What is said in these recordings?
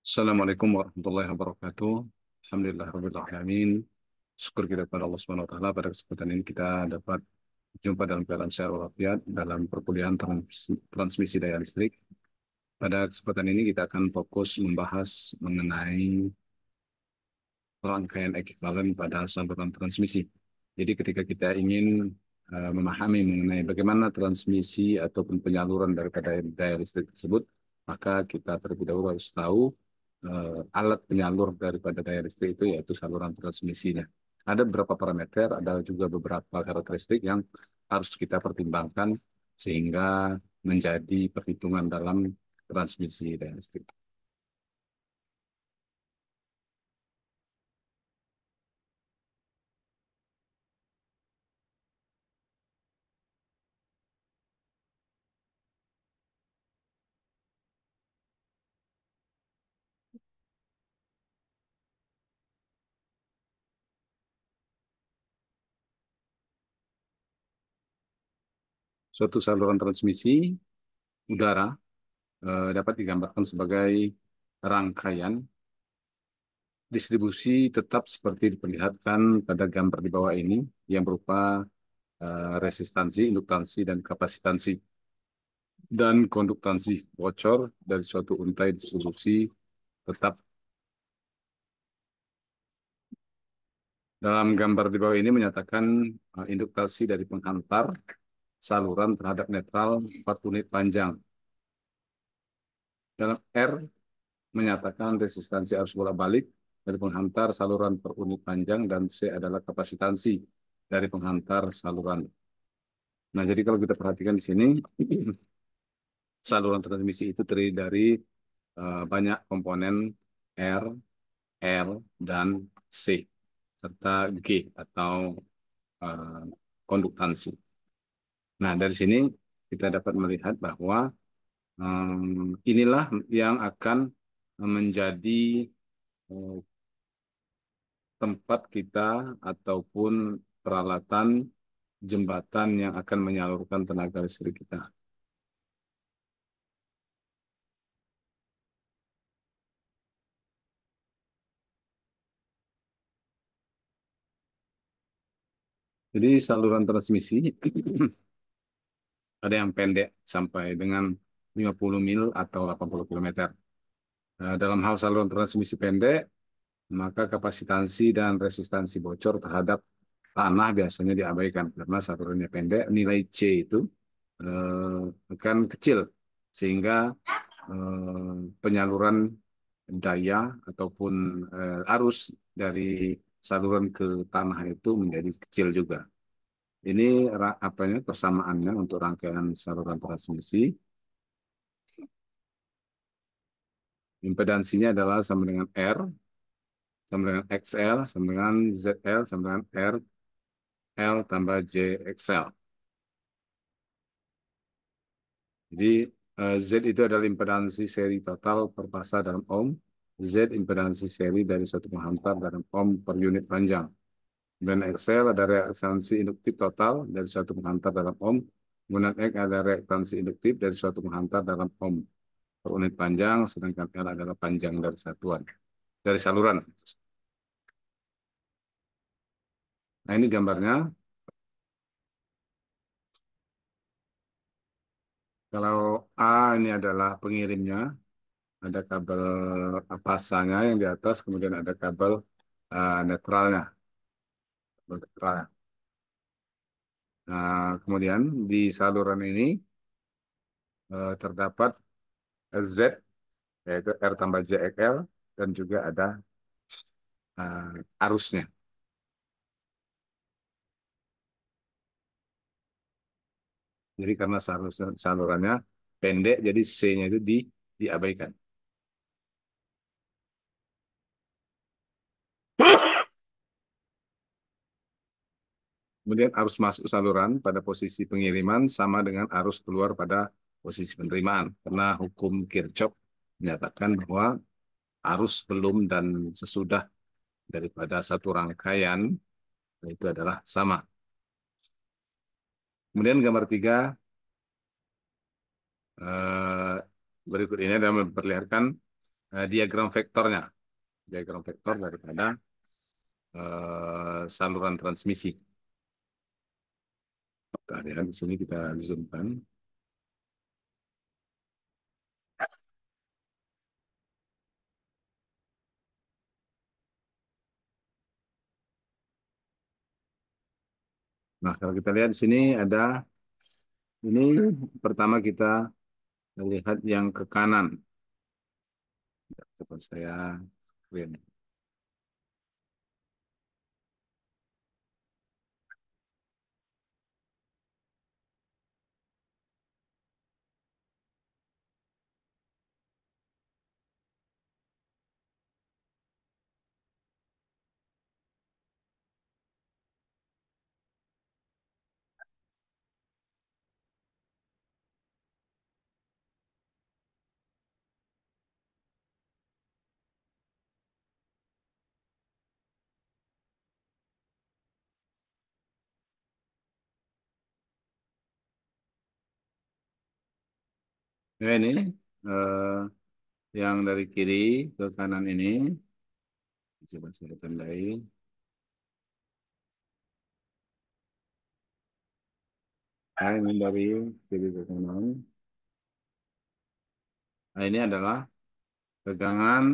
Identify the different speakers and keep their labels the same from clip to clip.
Speaker 1: Assalamualaikum warahmatullahi wabarakatuh. Alhamdulillahirrahmanirrahim. Syukur kita kepada Allah Subhanahu wa Ta'ala. Pada kesempatan ini kita dapat jumpa dalam keadaan sehat walafiat dalam perkuliahan transmisi daya listrik. Pada kesempatan ini kita akan fokus membahas mengenai rangkaian ekuivalen pada saluran transmisi. Jadi ketika kita ingin memahami mengenai bagaimana transmisi ataupun penyaluran daripada daya listrik tersebut, maka kita terlebih dahulu harus tahu alat penyalur daripada daya listrik itu yaitu saluran transmisinya. Ada beberapa parameter, ada juga beberapa karakteristik yang harus kita pertimbangkan sehingga menjadi perhitungan dalam transmisi daya listrik. Suatu saluran transmisi udara dapat digambarkan sebagai rangkaian distribusi tetap seperti diperlihatkan pada gambar di bawah ini yang berupa resistansi, induktansi, dan kapasitansi dan konduktansi bocor dari suatu untai distribusi tetap. Dalam gambar di bawah ini menyatakan induktasi dari penghantar saluran terhadap netral 4 unit panjang. Dalam R menyatakan resistansi arus bolak-balik dari penghantar saluran per unit panjang, dan C adalah kapasitansi dari penghantar saluran. Nah, jadi kalau kita perhatikan di sini, saluran transmisi itu terdiri dari banyak komponen R, L, dan C, serta G atau eh, konduktansi. Nah, dari sini kita dapat melihat bahwa inilah yang akan menjadi eh, tempat kita ataupun peralatan jembatan yang akan menyalurkan tenaga listrik kita. Jadi saluran transmisi ada yang pendek sampai dengan 50 mil atau 80 kilometer. Dalam hal saluran transmisi pendek, maka kapasitansi dan resistansi bocor terhadap tanah biasanya diabaikan karena salurannya pendek, nilai C itu akan kecil sehingga penyaluran daya ataupun arus dari saluran ke tanah itu menjadi kecil juga. Ini apanya persamaannya untuk rangkaian saluran transmisi. Impedansinya adalah sama dengan R, sama dengan XL, sama dengan ZL, sama dengan R, L tambah JXL. Jadi Z itu adalah impedansi seri total per fasa dalam ohm. Z impedansi seri dari suatu penghantar dalam ohm per unit panjang. Dan XL ada reaktansi induktif total dari suatu penghantar dalam ohm. Kemudian X ada reaktansi induktif dari suatu penghantar dalam ohm per unit panjang, sedangkan L adalah panjang dari satuan, dari saluran. Nah, ini gambarnya. Kalau A ini adalah pengirimnya, ada kabel pasanya yang di atas, kemudian ada kabel netralnya. Kabel netralnya. Nah, kemudian di saluran ini terdapat Z, yaitu R tambah JXL, dan juga ada arusnya. Jadi karena salurannya pendek, jadi C-nya itu diabaikan. Kemudian arus masuk saluran pada posisi pengiriman sama dengan arus keluar pada posisi penerimaan. Karena hukum Kirchhoff menyatakan bahwa arus sebelum dan sesudah daripada satu rangkaian itu adalah sama. Kemudian gambar 3 berikut ini adalah memperlihatkan diagram vektornya, diagram vektor daripada saluran transmisi. Bentar ya, di sini kita zoomkan. Nah, kalau kita lihat di sini ada ini pertama kita lihat yang ke kanan. Coba saya screen. Nah, ini eh, yang dari kiri ke kanan ini coba saya tandai. Nah, ini dari kiri ke kanan. Nah, ini adalah tegangan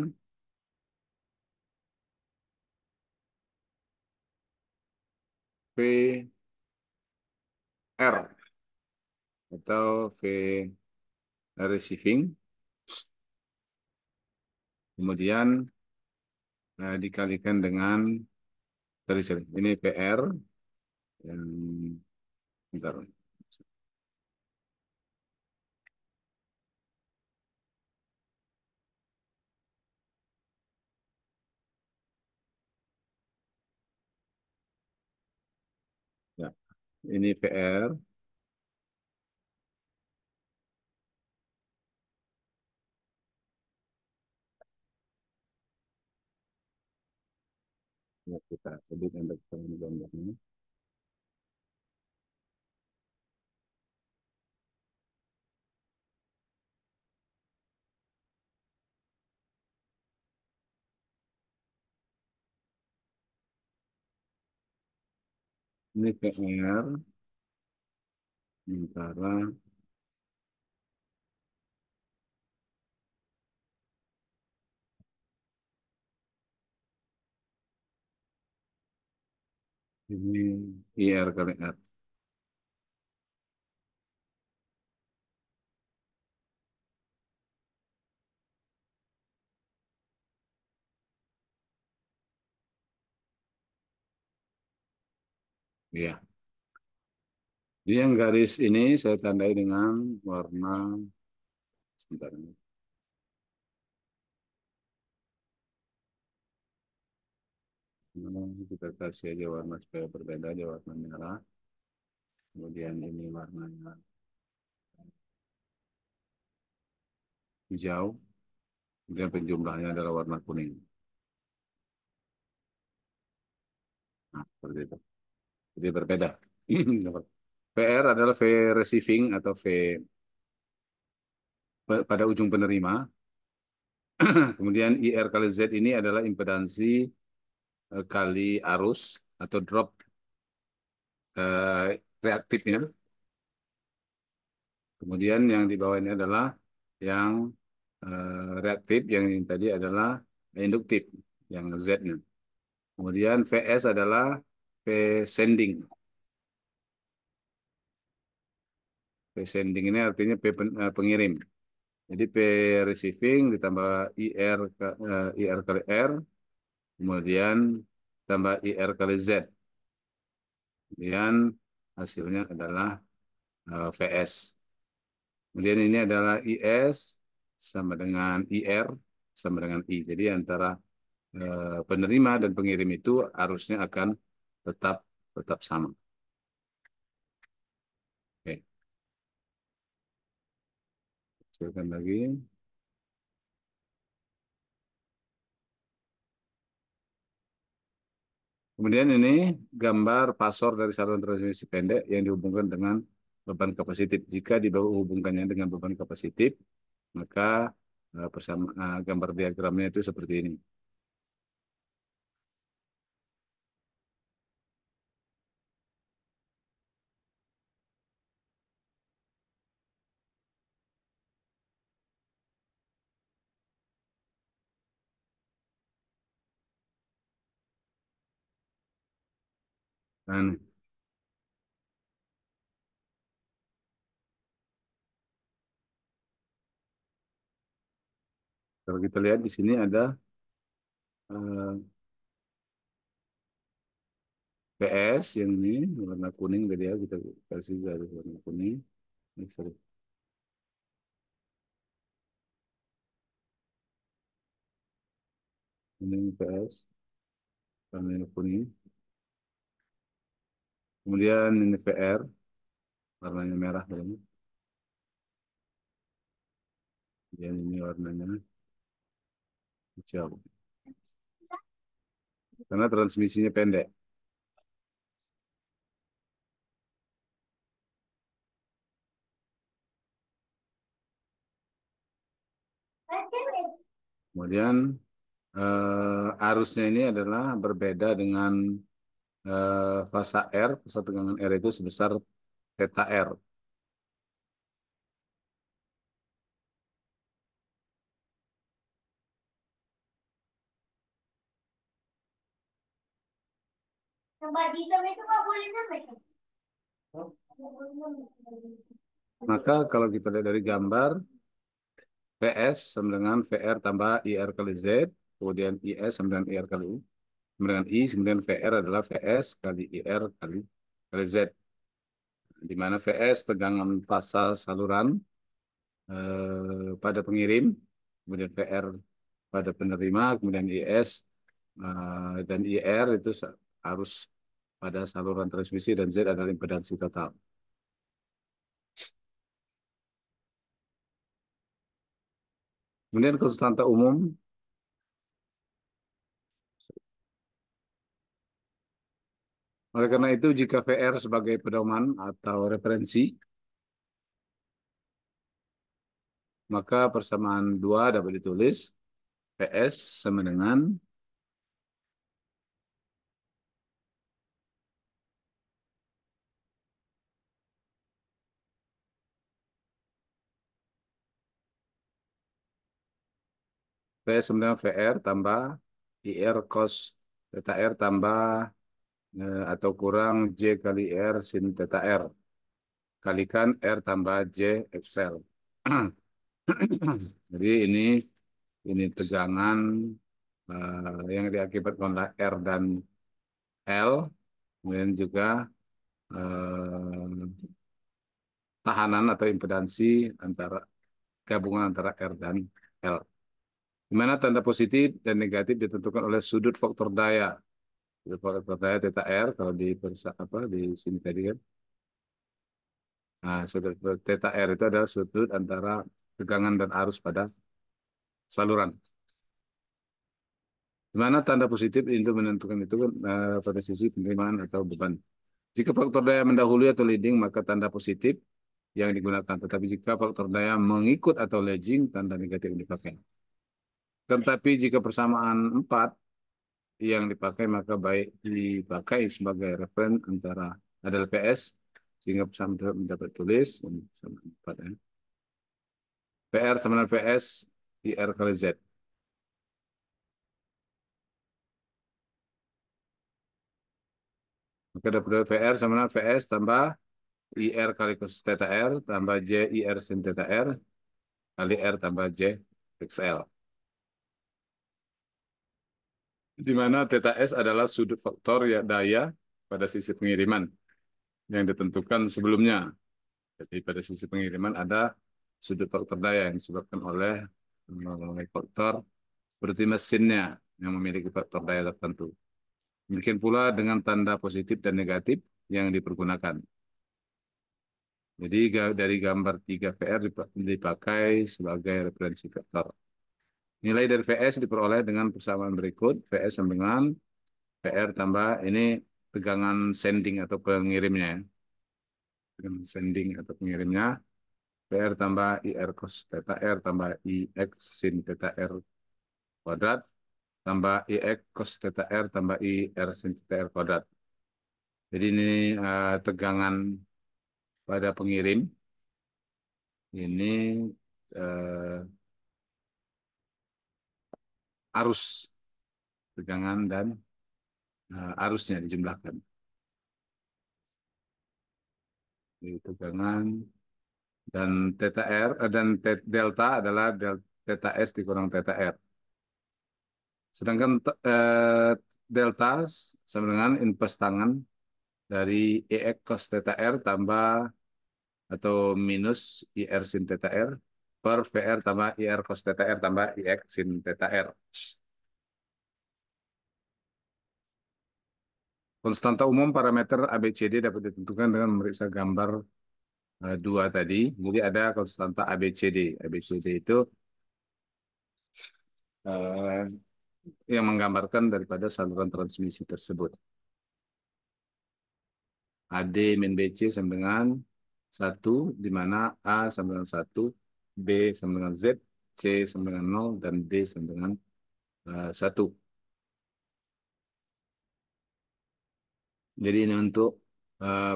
Speaker 1: VR atau V receiving, kemudian dikalikan dengan sorry, ini PR yang bentar. Ya, ini PR. Ya, kita edit untuk gambarnya. Ini PR antara ini IR kali R. Ya. Jadi yang garis ini saya tandai dengan warna sebentar. Kita kasih aja warna supaya berbeda aja warna merah. Kemudian ini warnanya hijau. Kemudian penjumlahnya adalah warna kuning. Nah, seperti itu. Jadi berbeda. VR adalah V receiving atau V pada ujung penerima. Kemudian IR kali Z ini adalah impedansi kali arus atau drop reaktifnya. Kemudian yang di bawah ini adalah yang reaktif, yang ini tadi adalah induktif, yang Z-nya. Kemudian VS adalah V sending. V sending ini artinya pengirim. Jadi P receiving ditambah IR kali R, kemudian tambah IR kali Z. Kemudian hasilnya adalah VS. Kemudian ini adalah IS sama dengan IR sama dengan I. Jadi antara penerima dan pengirim itu arusnya akan tetap tetap sama. Oke, silakan lagi. Kemudian ini gambar pasor dari saluran transmisi pendek yang dihubungkan dengan beban kapasitif. Jika dihubungkannya dengan beban kapasitif, maka gambar diagramnya itu seperti ini. Dan kalau kita lihat di sini ada eh, PS yang ini warna kuning tadi ya, kita kasih garis warna kuning. Ini, sorry. Ini PS warna kuning. Kemudian ini VR warnanya merah tadi. Dan ini warnanya hijau. Karena transmisinya pendek. Kemudian arusnya ini adalah berbeda dengan fasa R. Fasa tegangan R itu sebesar theta R. Maka kalau kita lihat dari gambar, PS sama dengan VR tambah IR kali Z, kemudian IS sama dengan IR kali U, sama dengan I, kemudian VR adalah VS kali IR kali Z, di mana VS tegangan fasa saluran pada pengirim, kemudian VR pada penerima, kemudian IS dan IR itu arus pada saluran transmisi, dan Z adalah impedansi total. Kemudian konstanta umum, oleh karena itu jika VR sebagai pedoman atau referensi, maka persamaan dua dapat ditulis PS sama dengan PS sama dengan VR tambah IR cos theta R tambah atau kurang J kali R sin theta R kalikan R tambah J XL. Jadi ini tegangan yang diakibatkan oleh R dan L, kemudian juga eh, tahanan atau impedansi antara gabungan antara R dan L. Di mana tanda positif dan negatif ditentukan oleh sudut faktor daya. Sudut faktor daya theta R kalau di di sini tadi kan. Nah, sudut theta R itu adalah sudut antara tegangan dan arus pada saluran. Di mana tanda positif itu menentukan itu kan pada sisi penerimaan atau beban. Jika faktor daya mendahului atau leading, maka tanda positif yang digunakan. Tetapi jika faktor daya mengikut atau lagging, tanda negatif yang dipakai. Tetapi jika persamaan 4 yang dipakai, maka baik dipakai sebagai referen antara adalah PS, sehingga persamaan dapat tulis sama 4 ya. PR sama dengan PS, IR kali Z. Maka dapat VR sama dengan VS tambah IR kali cos theta R tambah J IR sin theta R kali R tambah J XL. Di mana theta S adalah sudut faktor ya daya pada sisi pengiriman yang ditentukan sebelumnya. Jadi pada sisi pengiriman ada sudut faktor daya yang disebabkan oleh faktor berarti mesinnya yang memiliki faktor daya tertentu. Demikian pula dengan tanda positif dan negatif yang dipergunakan. Jadi dari gambar 3 VR dipakai sebagai referensi vektor. Nilai dari VS diperoleh dengan persamaan berikut. VS sama dengan VR tambah ini tegangan sending atau pengirimnya, ya. Tegangan sending atau pengirimnya PR tambah IR cos theta R tambah IX sin theta R kuadrat tambah IX cos theta R tambah IR sin theta R kuadrat. Jadi ini tegangan pada pengirim. Ini eh, arus tegangan dan arusnya dijumlahkan. Jadi tegangan dan theta R dan delta adalah theta S dikurang theta R. Sedangkan delta sama dengan inverse tangan dari EX cos theta R tambah atau minus IR sin theta R per VR tambah IR cos theta R tambah IX sin theta R. Konstanta umum parameter ABCD dapat ditentukan dengan memeriksa gambar dua tadi. Jadi ada konstanta ABCD. ABCD itu eh, yang menggambarkan daripada saluran transmisi tersebut. AD min BC sama dengan 1, di mana A sama dengan 1, B sama dengan Z, C sama dengan 0, dan D sama dengan 1. Jadi ini untuk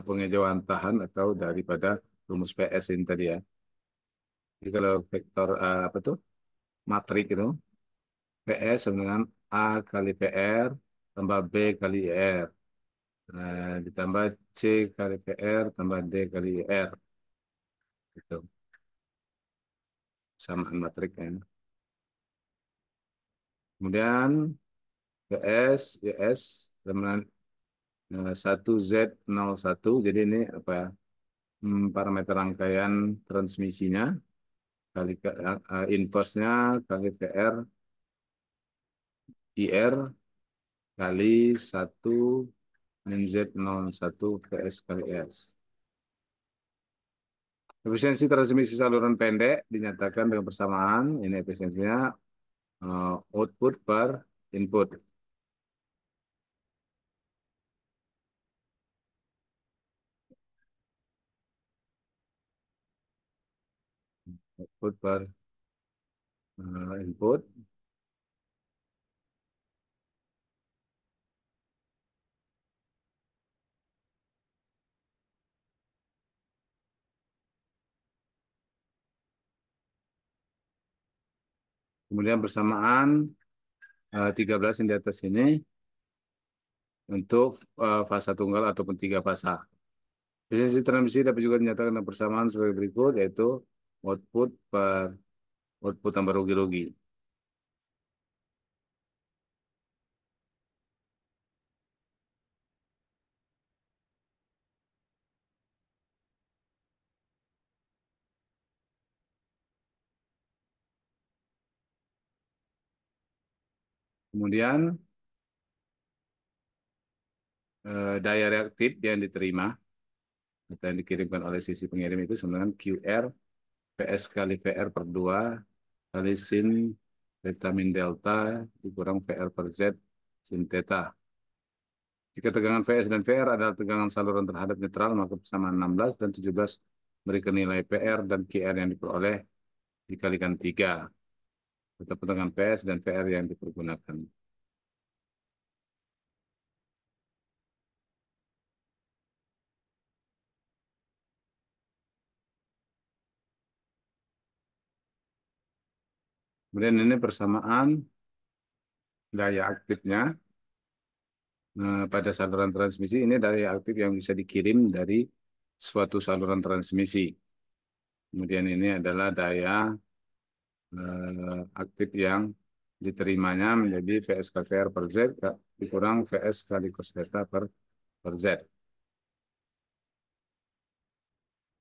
Speaker 1: pengejauhan tahan atau daripada rumus PS ini tadi ya. Jadi kalau vektor apa tuh matrik itu PS sama dengan A kali PR tambah B kali IR. Ditambah C kali PR tambah D kali IR. Itu samaan matriknya. Kemudian PS, YS, sama 1Z01. Jadi ini apa ya? Parameter rangkaian transmisinya kali inverse-nya kali VR IR kali 1 min Z01 PS kali S. Efisiensi transmisi saluran pendek dinyatakan dengan persamaan. Ini efisiensinya output per input. Output per input. Kemudian bersamaan 13 yang di atas ini untuk fasa tunggal ataupun tiga fasa. Efisiensi transmisi dapat juga dinyatakan dengan persamaan sebagai berikut, yaitu output per output tambah rugi-rugi. Kemudian daya reaktif yang diterima atau yang dikirimkan oleh sisi pengirim itu sama dengan QR PS kali VR per 2 kali sin theta min delta dikurang VR per Z sin theta. Jika tegangan VS dan VR adalah tegangan saluran terhadap netral, maka persamaan 16 dan 17 memberikan nilai PR dan QR yang diperoleh dikalikan 3. Tetap tegangan PS dan VR yang dipergunakan. Kemudian ini persamaan daya aktifnya pada saluran transmisi. Ini daya aktif yang bisa dikirim dari suatu saluran transmisi. Kemudian ini adalah daya aktif yang diterimanya menjadi VS kali VR per Z dikurang VS kali cos theta per Z.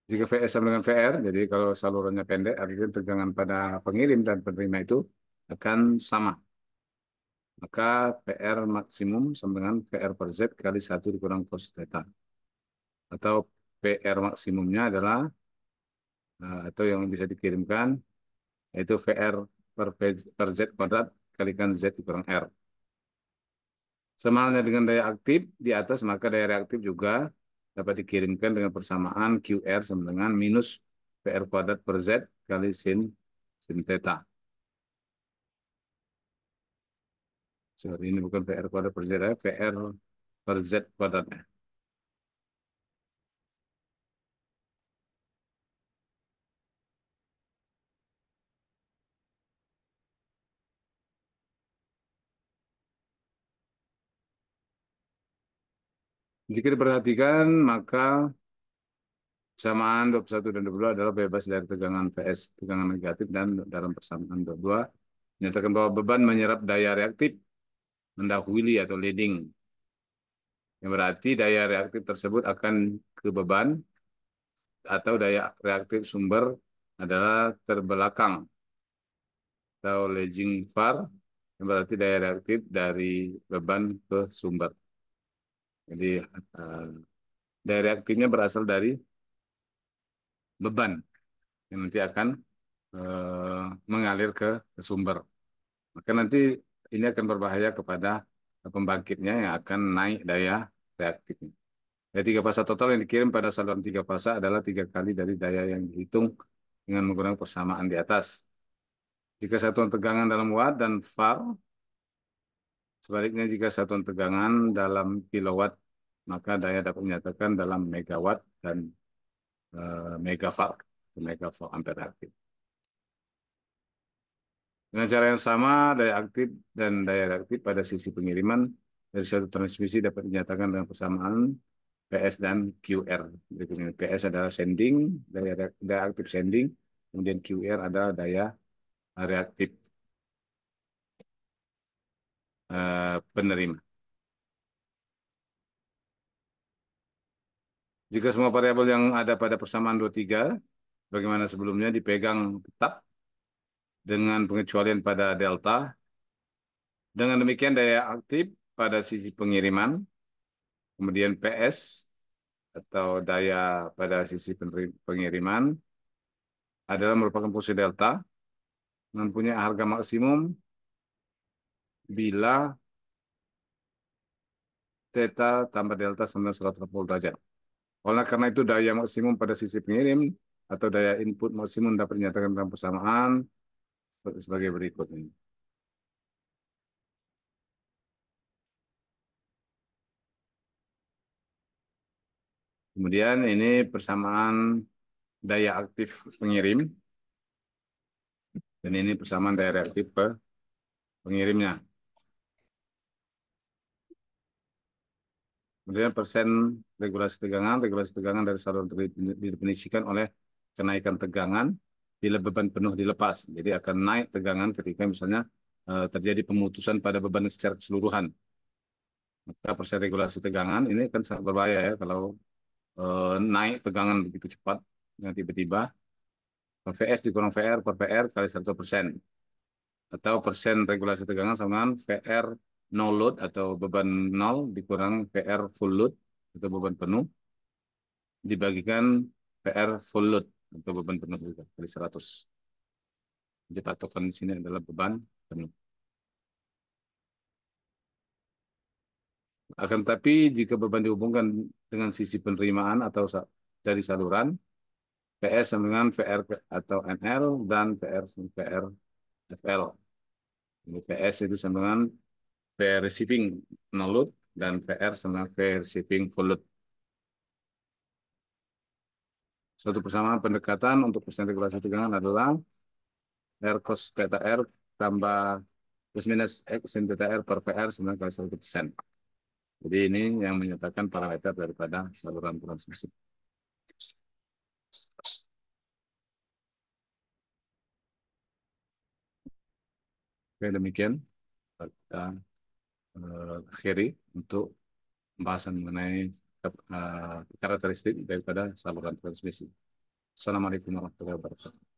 Speaker 1: Jika VS sama dengan VR, jadi kalau salurannya pendek, artinya tegangan pada pengirim dan penerima itu akan sama. Maka PR maksimum sama dengan VR per Z kali 1 dikurang cos theta. Atau PR maksimumnya adalah, atau yang bisa dikirimkan, yaitu VR per Z kuadrat kalikan Z dikurang R. Sama halnya dengan daya aktif di atas, maka daya reaktif juga dapat dikirimkan dengan persamaan QR sama dengan minus PR kuadrat per Z kali sin theta. Sorry, ini bukan PR kuadrat per Z, ya, PR per Z kuadrat. Jika diperhatikan, maka persamaan 21 dan 22 adalah bebas dari tegangan PS, tegangan negatif, dan dalam persamaan 22 menyatakan bahwa beban menyerap daya reaktif mendahului atau leading. Yang berarti daya reaktif tersebut akan ke beban atau daya reaktif sumber adalah terbelakang atau lagging far, yang berarti daya reaktif dari beban ke sumber. Jadi eh, daya reaktifnya berasal dari beban yang nanti akan mengalir ke sumber. Maka nanti ini akan berbahaya kepada pembangkitnya yang akan naik daya reaktifnya. Daya tiga fasa total yang dikirim pada saluran tiga fasa adalah 3 kali dari daya yang dihitung dengan menggunakan persamaan di atas. Jika satuan tegangan dalam watt dan var, sebaliknya jika satuan tegangan dalam kilowatt, maka daya dapat dinyatakan dalam megawatt dan megavar, megavar ampere aktif. Dengan cara yang sama, daya aktif dan daya reaktif pada sisi pengiriman dari suatu transmisi dapat dinyatakan dengan persamaan PS dan QR. Berikutnya, PS adalah sending, daya aktif sending, kemudian QR adalah daya reaktif penerima. Jika semua variabel yang ada pada persamaan 23, bagaimana sebelumnya dipegang tetap dengan pengecualian pada delta, dengan demikian daya aktif pada sisi pengiriman, kemudian PS atau daya pada sisi pengiriman adalah merupakan posisi delta, mempunyai harga maksimum bila theta tambah delta sama 180 derajat. Oleh karena itu daya maksimum pada sisi pengirim atau daya input maksimum dapat dinyatakan dalam persamaan sebagai berikut ini. Kemudian ini persamaan daya aktif pengirim dan ini persamaan daya reaktif pengirimnya. Kemudian regulasi tegangan dari saluran didefinisikan oleh kenaikan tegangan bila beban penuh dilepas. Jadi akan naik tegangan ketika misalnya terjadi pemutusan pada beban secara keseluruhan. Maka persen regulasi tegangan ini kan sangat berbahaya ya kalau naik tegangan begitu cepat yang tiba-tiba VS dikurang VR per PR kali 100%. Atau persen regulasi tegangan sama dengan VR no load atau beban 0 dikurang VR full load atau beban penuh dibagikan PR full load atau beban penuh juga kali 100. Jadi patokan di sini adalah beban penuh. Akan tapi jika beban dihubungkan dengan sisi penerimaan atau dari saluran, PS sama dengan VR atau NL dan PR sama PR FL. Jadi PS itu sama dengan PR receiving no load dan PR sama dengan PR receiving full load. Suatu persamaan pendekatan untuk persen regulasi tegangan adalah R cos theta R tambah plus minus X sin theta R per VR sama kali 100%. Jadi ini yang menyatakan parameter daripada saluran transmisi. Oke, demikian kita akhiri untuk pembahasan mengenai karakteristik daripada saluran transmisi. Assalamualaikum warahmatullahi wabarakatuh.